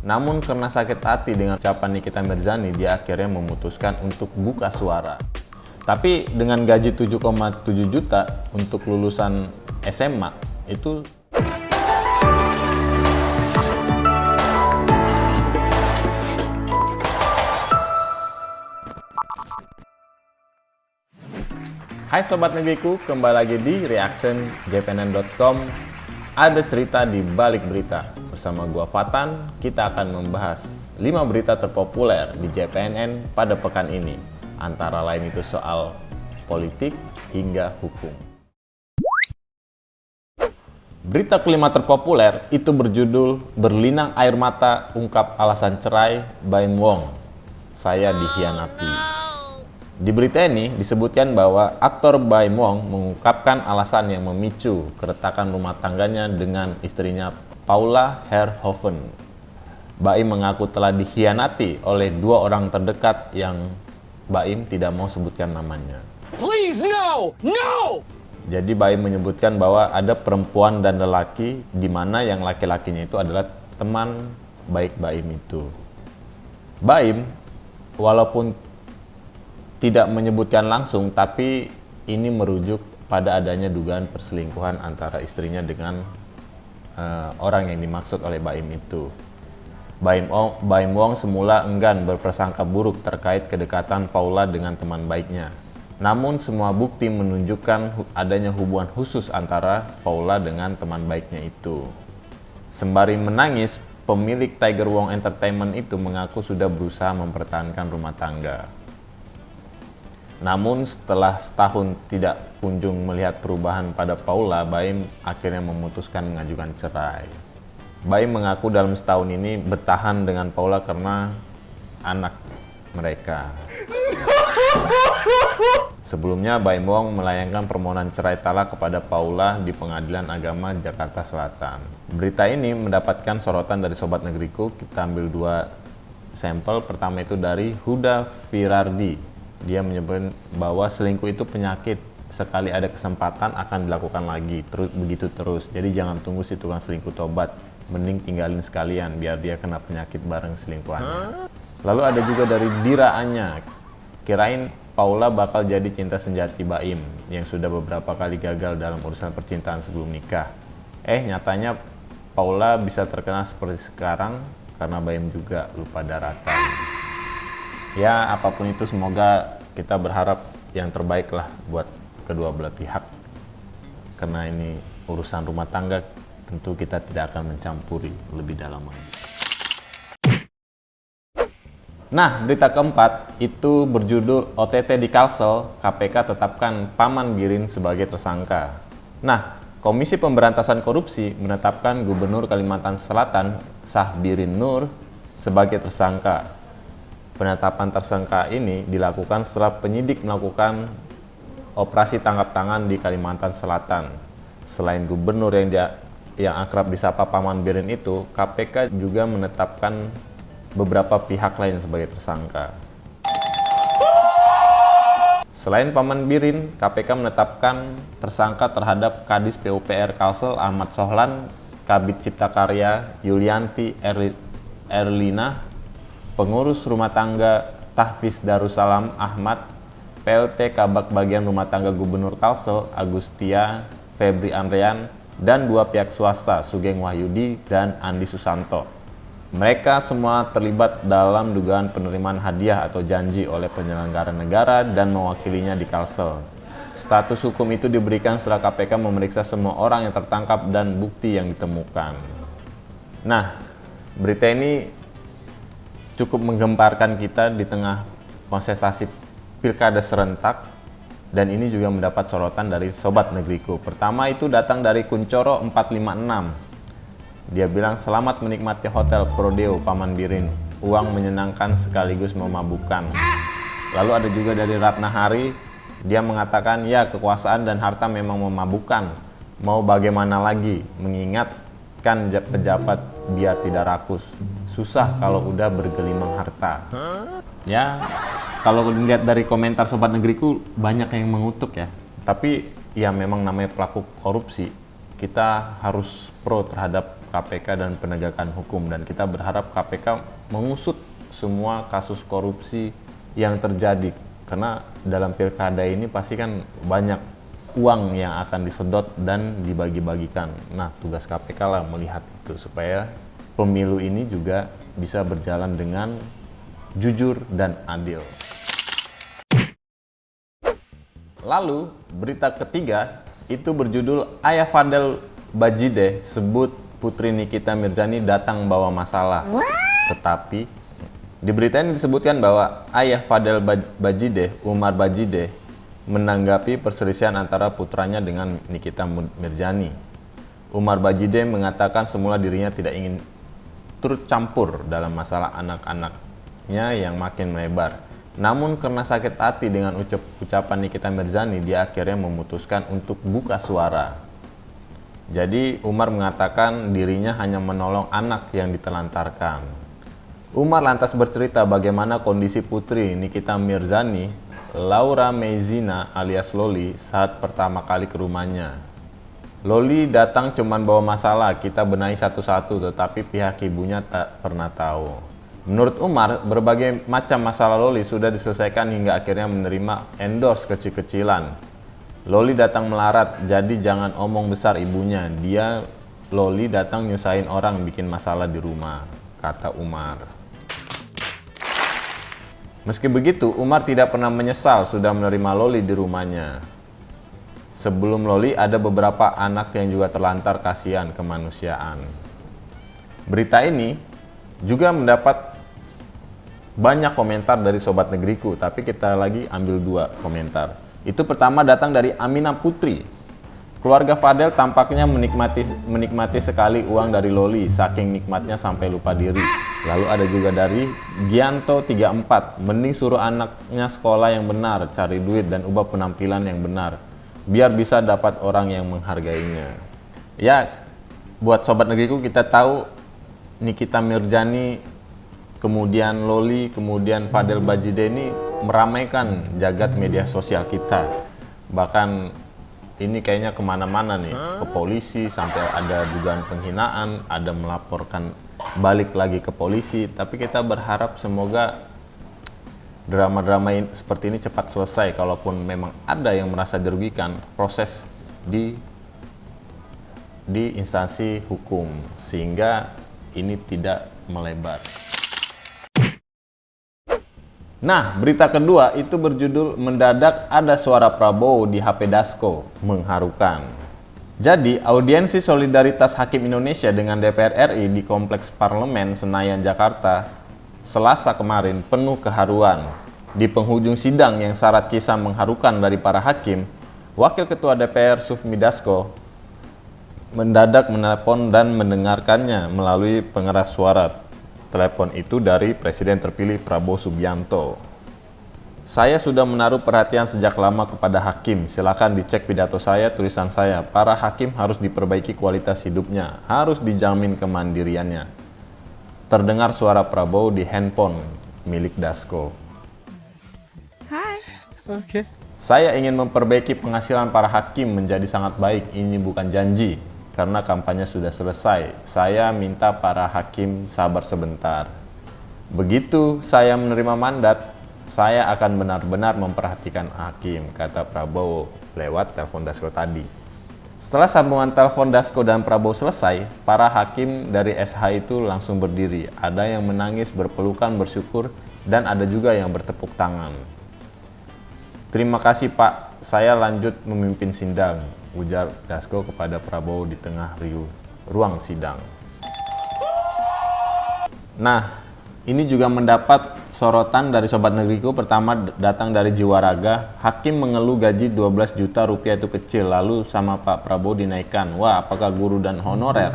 Namun karena sakit hati dengan ucapan Nikita Mirzani, dia akhirnya memutuskan untuk buka suara. Tapi dengan gaji 7,7 juta untuk lulusan SMA itu Hai Sobat Negeriku, kembali lagi di Reaction JPNN.com. Ada cerita di balik berita. Bersama gua Fatan, kita akan membahas 5 berita terpopuler di JPNN pada pekan ini. Antara lain itu soal politik hingga hukum. Berita kelima terpopuler itu berjudul Berlinang Air Mata Ungkap Alasan Cerai Baim Wong. Saya dikhianati. Di berita ini disebutkan bahwa aktor Baim Wong mengungkapkan alasan yang memicu keretakan rumah tangganya dengan istrinya Paula Verhoeven. Baim mengaku telah dikhianati oleh 2 orang terdekat yang Baim tidak mau sebutkan namanya. Please, no! No! Jadi Baim menyebutkan bahwa ada perempuan dan lelaki di mana yang laki-lakinya itu adalah teman baik Baim itu. Baim walaupun tidak menyebutkan langsung, tapi ini merujuk pada adanya dugaan perselingkuhan antara istrinya dengan orang yang dimaksud oleh Baim itu. Baim Wong semula enggan berprasangka buruk terkait kedekatan Paula dengan teman baiknya. Namun semua bukti menunjukkan adanya hubungan khusus antara Paula dengan teman baiknya itu. Sembari menangis, pemilik Tiger Wong Entertainment itu mengaku sudah berusaha mempertahankan rumah tangga. Namun setelah setahun tidak kunjung melihat perubahan pada Paula, Baim akhirnya memutuskan mengajukan cerai. Baim mengaku dalam setahun ini bertahan dengan Paula karena anak mereka. Sebelumnya Baim Wong melayangkan permohonan cerai talak kepada Paula di Pengadilan Agama Jakarta Selatan. Berita ini mendapatkan sorotan dari Sobat Negeriku. Kita ambil 2 sampel. Pertama itu dari Huda Firardi. Dia menyebut bahwa selingkuh itu penyakit, sekali ada kesempatan akan dilakukan lagi, begitu terus. Jadi jangan tunggu si tukang selingkuh tobat, mending tinggalin sekalian biar dia kena penyakit bareng selingkuhannya. Lalu ada juga dari Dira Anya, kirain Paula bakal jadi cinta sejati Baim yang sudah beberapa kali gagal dalam urusan percintaan sebelum nikah. Nyatanya Paula bisa terkenal seperti sekarang karena Baim juga lupa daratan. Ya, apapun itu semoga kita berharap yang terbaik lah buat kedua belah pihak. Karena ini urusan rumah tangga, tentu kita tidak akan mencampuri lebih dalam lagi. Nah, berita keempat itu berjudul OTT di Kalsel, KPK tetapkan Paman Birin sebagai tersangka. Nah, Komisi Pemberantasan Korupsi menetapkan Gubernur Kalimantan Selatan Syahbirin Nur sebagai tersangka. Penetapan tersangka ini dilakukan setelah penyidik melakukan operasi tangkap tangan di Kalimantan Selatan. Selain gubernur yang akrab disapa Paman Birin itu, KPK juga menetapkan beberapa pihak lain sebagai tersangka. Selain Paman Birin, KPK menetapkan tersangka terhadap Kadis PUPR Kalsel Ahmad Sohlan, Kabid Cipta Karya Yulianti Erlina, Pengurus Rumah Tangga Tahfiz Darussalam Ahmad, PLT Kabak Bagian Rumah Tangga Gubernur Kalsel Agustia Febri Andrean, dan 2 pihak swasta Sugeng Wahyudi dan Andi Susanto. Mereka semua terlibat dalam dugaan penerimaan hadiah atau janji oleh penyelenggara negara dan mewakilinya di Kalsel. Status hukum itu diberikan setelah KPK memeriksa semua orang yang tertangkap dan bukti yang ditemukan. Nah, berita ini cukup menggemparkan kita di tengah kontestasi pilkada serentak, dan ini juga mendapat sorotan dari Sobat Negeriku. Pertama itu datang dari Kuncoro 456. Dia bilang, selamat menikmati Hotel Prodeo Paman Birin, uang menyenangkan sekaligus memabukkan. Lalu ada juga dari Ratna Hari, dia mengatakan, ya kekuasaan dan harta memang memabukkan, mau bagaimana lagi, mengingatkan pejabat biar tidak rakus. Susah kalau udah bergelimang harta. Ya, kalau dilihat dari komentar Sobat Negeriku banyak yang mengutuk ya. Tapi ya memang namanya pelaku korupsi, kita harus pro terhadap KPK dan penegakan hukum, dan kita berharap KPK mengusut semua kasus korupsi yang terjadi, karena dalam pilkada ini pasti kan banyak uang yang akan disedot dan dibagi-bagikan. Nah, tugas KPK lah melihat itu supaya pemilu ini juga bisa berjalan dengan jujur dan adil. Lalu, berita ketiga itu berjudul Ayah Fadel Bajideh sebut Putri Nikita Mirzani datang bawa masalah. Tetapi di berita ini disebutkan bahwa ayah Fadel Bajideh, Umar Bajideh, menanggapi perselisihan antara putranya dengan Nikita Mirzani. Umar Bajideh mengatakan semula dirinya tidak ingin turut campur dalam masalah anak-anaknya yang makin melebar. Namun karena sakit hati dengan ucapan Nikita Mirzani, dia akhirnya memutuskan untuk buka suara. Jadi Umar mengatakan dirinya hanya menolong anak yang ditelantarkan. Umar lantas bercerita bagaimana kondisi putri Nikita Mirzani, Laura Meizina alias Loli, saat pertama kali ke rumahnya. Loli datang cuman bawa masalah, kita benahi satu-satu, tetapi pihak ibunya tak pernah tahu. Menurut Umar, berbagai macam masalah Loli sudah diselesaikan hingga akhirnya menerima endorse kecil-kecilan. Loli datang melarat, jadi jangan omong besar ibunya. Dia, Loli datang nyusahin orang bikin masalah di rumah, kata Umar. Meski begitu, Umar tidak pernah menyesal sudah menerima Loli di rumahnya. Sebelum Loli, ada beberapa anak yang juga terlantar kasihan kemanusiaan. Berita ini juga mendapat banyak komentar dari Sobat Negeriku, tapi kita lagi ambil 2 komentar. Itu pertama datang dari Aminah Putri. Keluarga Fadel tampaknya menikmati sekali uang dari Loli, saking nikmatnya sampai lupa diri. Lalu ada juga dari Gianto 34, mending suruh anaknya sekolah yang benar, cari duit dan ubah penampilan yang benar, biar bisa dapat orang yang menghargainya. Ya, buat Sobat Negeriku, kita tahu Nikita Mirzani, kemudian Loli, kemudian Fadel Bajideh ini meramaikan jagat media sosial kita. Bahkan ini kayaknya kemana-mana nih, ke polisi, sampai ada dugaan penghinaan, ada melaporkan balik lagi ke polisi. Tapi kita berharap semoga drama-drama seperti ini cepat selesai. Kalaupun memang ada yang merasa dirugikan, proses di instansi hukum, sehingga ini tidak melebar. Nah, berita kedua itu berjudul Mendadak Ada Suara Prabowo di HP Dasko, mengharukan. Jadi, audiensi solidaritas Hakim Indonesia dengan DPR RI di Kompleks Parlemen Senayan, Jakarta, Selasa kemarin penuh keharuan. Di penghujung sidang yang syarat kisah mengharukan dari para hakim, Wakil Ketua DPR Sufmi Dasko mendadak menelepon dan mendengarkannya melalui pengeras suara. Telepon itu dari Presiden terpilih Prabowo Subianto. Saya sudah menaruh perhatian sejak lama kepada hakim. Silakan dicek pidato saya, tulisan saya. Para hakim harus diperbaiki kualitas hidupnya, harus dijamin kemandiriannya. Terdengar suara Prabowo di handphone milik Dasko. Hai. Okay. Saya ingin memperbaiki penghasilan para hakim menjadi sangat baik. Ini bukan janji. Karena kampanye sudah selesai, saya minta para hakim sabar sebentar. Begitu saya menerima mandat, saya akan benar-benar memperhatikan hakim, kata Prabowo lewat telepon Dasko tadi. Setelah sambungan telepon Dasko dan Prabowo selesai, para hakim dari SH itu langsung berdiri. Ada yang menangis, berpelukan, bersyukur, dan ada juga yang bertepuk tangan. Terima kasih Pak, saya lanjut memimpin sidang, ujar Dasko kepada Prabowo di tengah ruang sidang. Nah, ini juga mendapat sorotan dari Sobat Negeriku. Pertama datang dari Jiwaraga, hakim mengeluh gaji 12 juta rupiah itu kecil, lalu sama Pak Prabowo dinaikkan. Wah, apakah guru dan honorer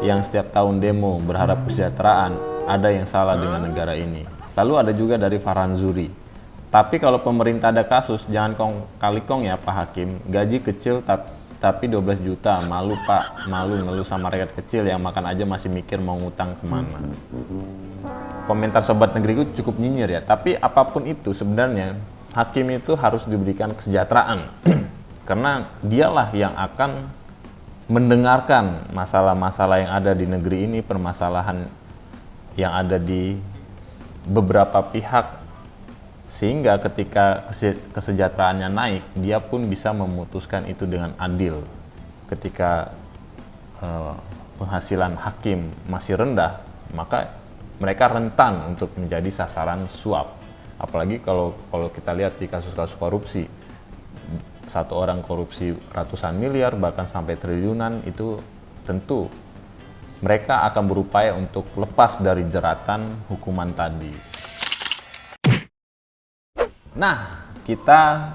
yang setiap tahun demo berharap kesejahteraan, ada yang salah dengan negara ini? Lalu ada juga dari Farhan Zuri. Tapi kalau pemerintah ada kasus, jangan kali kong ya Pak Hakim, gaji kecil tapi 12 juta, malu Pak, malu ngeluh sama rakyat kecil yang makan aja masih mikir mau ngutang kemana. Komentar Sobat Negeriku cukup nyinyir ya, tapi apapun itu sebenarnya hakim itu harus diberikan kesejahteraan karena dialah yang akan mendengarkan masalah-masalah yang ada di negeri ini, permasalahan yang ada di beberapa pihak, sehingga ketika kesejahteraannya naik, dia pun bisa memutuskan itu dengan adil. Ketika penghasilan hakim masih rendah, maka mereka rentan untuk menjadi sasaran suap. Apalagi kalau kita lihat di kasus-kasus korupsi, satu orang korupsi ratusan miliar bahkan sampai triliunan, itu tentu mereka akan berupaya untuk lepas dari jeratan hukuman tadi. Nah, kita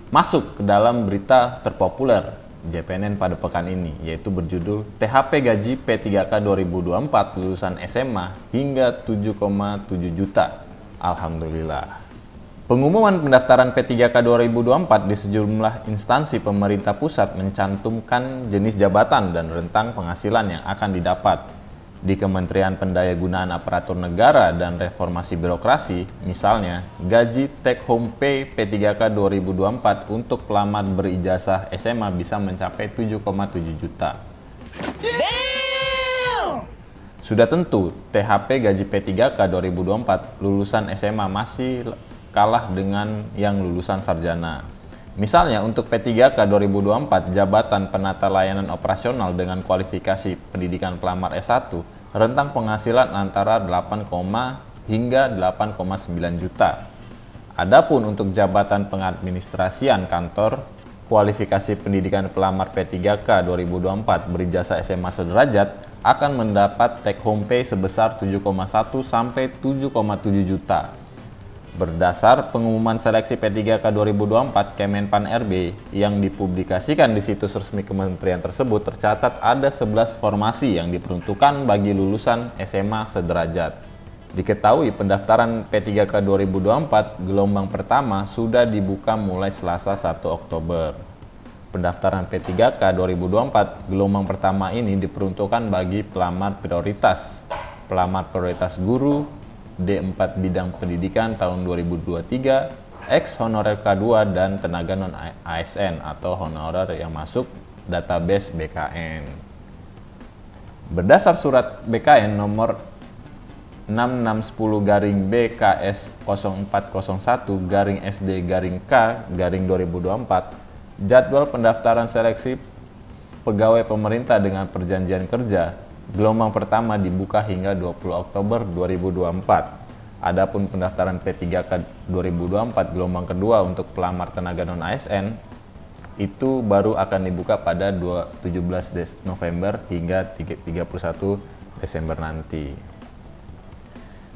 masuk ke dalam berita terpopuler JPNN pada pekan ini, yaitu berjudul THP gaji P3K 2024 lulusan SMA hingga 7,7 juta. Alhamdulillah. Pengumuman pendaftaran P3K 2024 di sejumlah instansi pemerintah pusat mencantumkan jenis jabatan dan rentang penghasilan yang akan didapat. Di Kementerian Pendayagunaan Aparatur Negara dan Reformasi Birokrasi, misalnya, gaji take home pay P3K 2024 untuk pelamar berijazah SMA bisa mencapai 7,7 juta. Sudah tentu, THP gaji P3K 2024 lulusan SMA masih kalah dengan yang lulusan sarjana. Misalnya untuk P3K 2024 jabatan penata layanan operasional dengan kualifikasi pendidikan pelamar S1 rentang penghasilan antara 8, hingga 8,9 juta. Adapun untuk jabatan pengadministrasian kantor kualifikasi pendidikan pelamar P3K 2024 berijazah SMA sederajat akan mendapat take home pay sebesar 7,1 sampai 7,7 juta. Berdasar pengumuman seleksi P3K 2024 Kemenpan RB yang dipublikasikan di situs resmi kementerian tersebut, tercatat ada 11 formasi yang diperuntukkan bagi lulusan SMA sederajat. Diketahui pendaftaran P3K 2024 gelombang pertama sudah dibuka mulai Selasa 1 Oktober. Pendaftaran P3K 2024 gelombang pertama ini diperuntukkan bagi pelamar prioritas guru, D4 bidang pendidikan tahun 2023, ex honorer K2 dan tenaga non ASN atau honorer yang masuk database BKN. Berdasar surat BKN nomor 6610-BKS 0401-SD-K-2024, jadwal pendaftaran seleksi pegawai pemerintah dengan perjanjian kerja gelombang pertama dibuka hingga 20 Oktober 2024. Adapun pendaftaran P3K 2024 gelombang kedua untuk pelamar tenaga non ASN itu baru akan dibuka pada 17 November hingga 31 Desember nanti.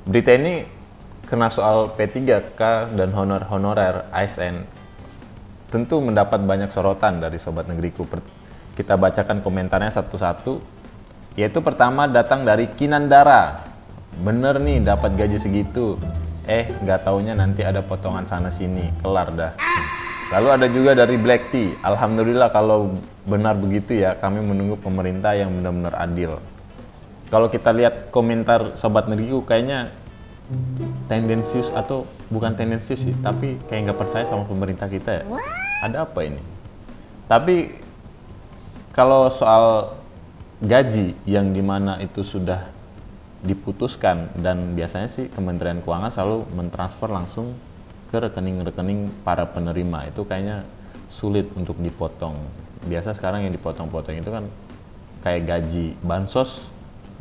Berita ini kena soal P3K dan honorer ASN tentu mendapat banyak sorotan dari Sobat Negeriku. Kita bacakan komentarnya satu-satu. Yaitu pertama datang dari Kinandara. Bener nih dapat gaji segitu. Nggak taunya nanti ada potongan sana sini. Kelar dah. Lalu ada juga dari Black Tea. Alhamdulillah kalau benar begitu ya, kami menunggu pemerintah yang benar-benar adil. Kalau kita lihat komentar Sobat Negeriku kayaknya tendensius, atau bukan tendensius sih, tapi kayak nggak percaya sama pemerintah kita ya. Ada apa ini? Tapi kalau soal gaji yang dimana itu sudah diputuskan, dan biasanya sih Kementerian Keuangan selalu mentransfer langsung ke rekening-rekening para penerima, itu kayaknya sulit untuk dipotong. Biasa sekarang yang dipotong-potong itu kan kayak gaji, bansos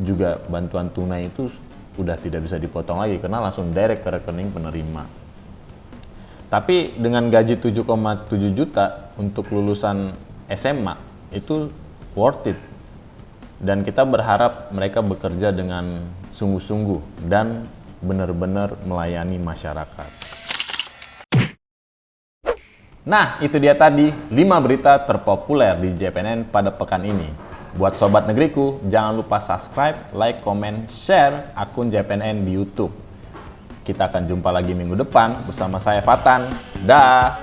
juga, bantuan tunai itu udah tidak bisa dipotong lagi karena langsung direct ke rekening penerima. Tapi dengan gaji 7,7 juta untuk lulusan SMA itu worth it. Dan kita berharap mereka bekerja dengan sungguh-sungguh dan benar-benar melayani masyarakat. Nah, itu dia tadi 5 berita terpopuler di JPNN pada pekan ini. Buat Sobat Negeriku, jangan lupa subscribe, like, komen, share akun JPNN di YouTube. Kita akan jumpa lagi minggu depan bersama saya Fatan. Dah.